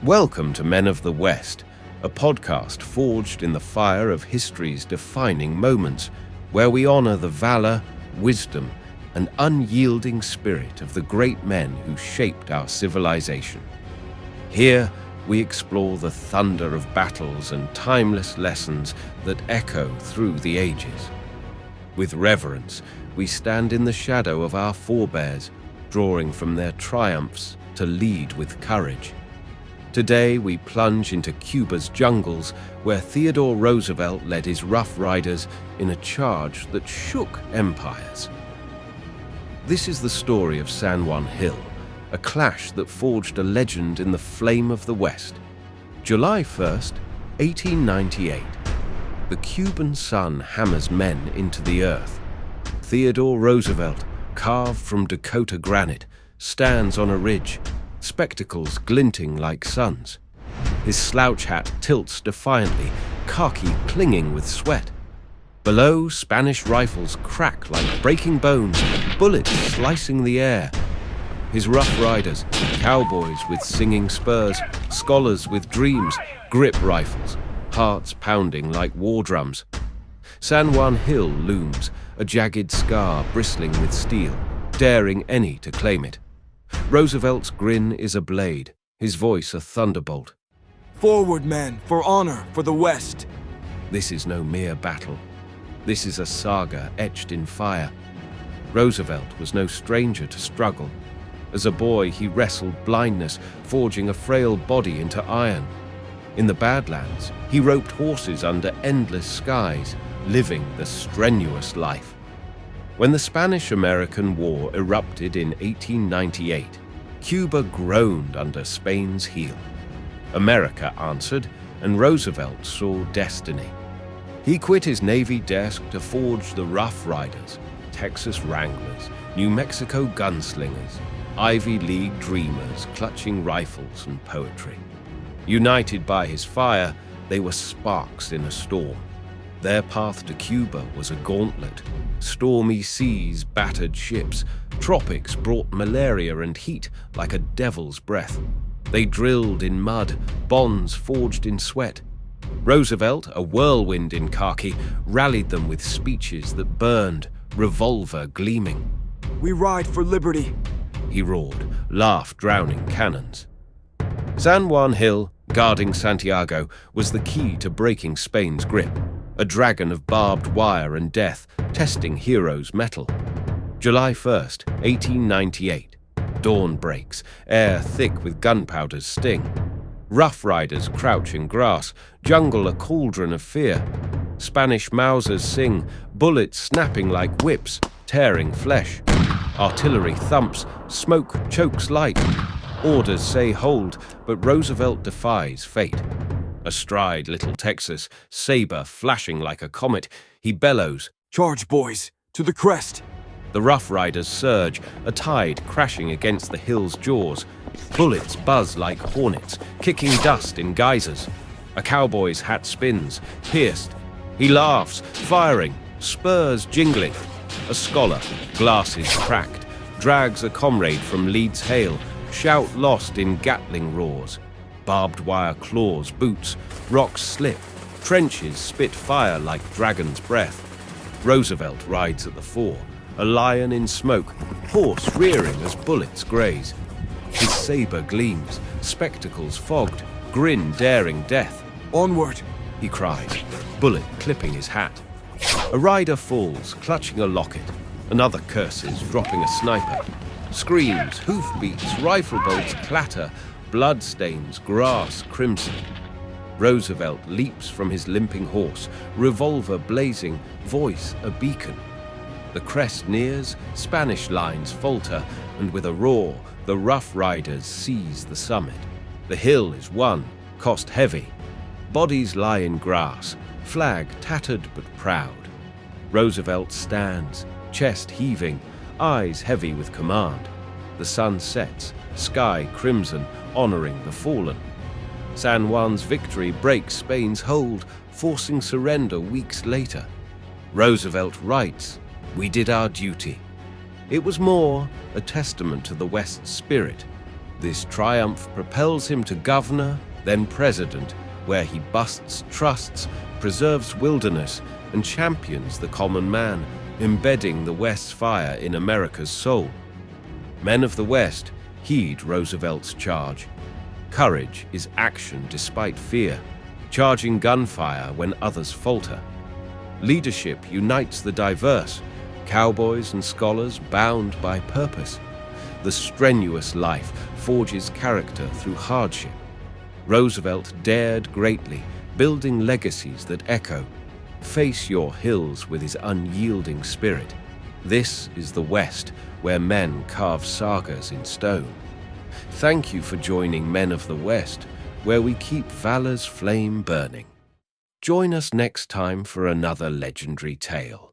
Welcome to Men of the West, a podcast forged in the fire of history's defining moments, where we honor the valor, wisdom, and unyielding spirit of the great men who shaped our civilization. Here, we explore the thunder of battles and timeless lessons that echo through the ages. With reverence, we stand in the shadow of our forebears, drawing from their triumphs to lead with courage. Today, we plunge into Cuba's jungles, where Theodore Roosevelt led his Roughriders in a charge that shook empires. This is the story of San Juan Hill, a clash that forged a legend in the flame of the West. July 1st, 1898. The Cuban sun hammers men into the earth. Theodore Roosevelt, carved from Dakota granite, stands on a ridge, spectacles glinting like suns. His slouch hat tilts defiantly, khaki clinging with sweat. Below, Spanish rifles crack like breaking bones, bullets slicing the air. His Rough Riders, cowboys with singing spurs, scholars with dreams, grip rifles, hearts pounding like war drums. San Juan Hill looms, a jagged scar bristling with steel, daring any to claim it. Roosevelt's grin is a blade, his voice a thunderbolt. Forward, men, for honor, for the West. This is no mere battle. This is a saga etched in fire. Roosevelt was no stranger to struggle. As a boy, he wrestled blindness, forging a frail body into iron. In the Badlands, he roped horses under endless skies, living the strenuous life. When the Spanish-American War erupted in 1898, Cuba groaned under Spain's heel. America answered, and Roosevelt saw destiny. He quit his Navy desk to forge the Rough Riders, Texas Wranglers, New Mexico gunslingers, Ivy League dreamers clutching rifles and poetry. United by his fire, they were sparks in a storm. Their path to Cuba was a gauntlet. Stormy seas battered ships. Tropics brought malaria and heat like a devil's breath. They drilled in mud, bonds forged in sweat. Roosevelt, a whirlwind in khaki, rallied them with speeches that burned, revolver gleaming. We ride for liberty, he roared, laugh drowning cannons. San Juan Hill, guarding Santiago, was the key to breaking Spain's grip. A dragon of barbed wire and death, testing heroes' mettle. July 1st, 1898. Dawn breaks, air thick with gunpowder's sting. Rough Riders crouch in grass, jungle a cauldron of fear. Spanish Mausers sing, bullets snapping like whips, tearing flesh. Artillery thumps, smoke chokes light. Orders say hold, but Roosevelt defies fate. Astride Little Texas, saber flashing like a comet, he bellows, "Charge, boys, to the crest!" The Rough Riders surge, a tide crashing against the hill's jaws. Bullets buzz like hornets, kicking dust in geysers. A cowboy's hat spins, pierced. He laughs, firing, spurs jingling. A scholar, glasses cracked, drags a comrade from Leeds hail, shout lost in Gatling roars. Barbed wire claws, boots, rocks slip, trenches spit fire like dragon's breath. Roosevelt rides at the fore, a lion in smoke, horse rearing as bullets graze. His saber gleams, spectacles fogged, grin daring death. Onward, he cries, bullet clipping his hat. A rider falls, clutching a locket. Another curses, dropping a sniper. Screams, hoofbeats, rifle bolts clatter, bloodstains, grass crimson. Roosevelt leaps from his limping horse, revolver blazing, voice a beacon. The crest nears, Spanish lines falter, and with a roar, the Rough Riders seize the summit. The hill is won, cost heavy. Bodies lie in grass, flag tattered but proud. Roosevelt stands, chest heaving, eyes heavy with command. The sun sets, sky crimson, honoring the fallen. San Juan's victory breaks Spain's hold, forcing surrender weeks later. Roosevelt writes, "We did our duty." It was more a testament to the West's spirit. This triumph propels him to governor, then president, where he busts trusts, preserves wilderness, and champions the common man, embedding the West's fire in America's soul. Men of the West, heed Roosevelt's charge. Courage is action despite fear, charging gunfire when others falter. Leadership unites the diverse, cowboys and scholars bound by purpose. The strenuous life forges character through hardship. Roosevelt dared greatly, building legacies that echo. Face your hills with his unyielding spirit. This is the West, where men carve sagas in stone. Thank you for joining Men of the West, where we keep valor's flame burning. Join us next time for another legendary tale.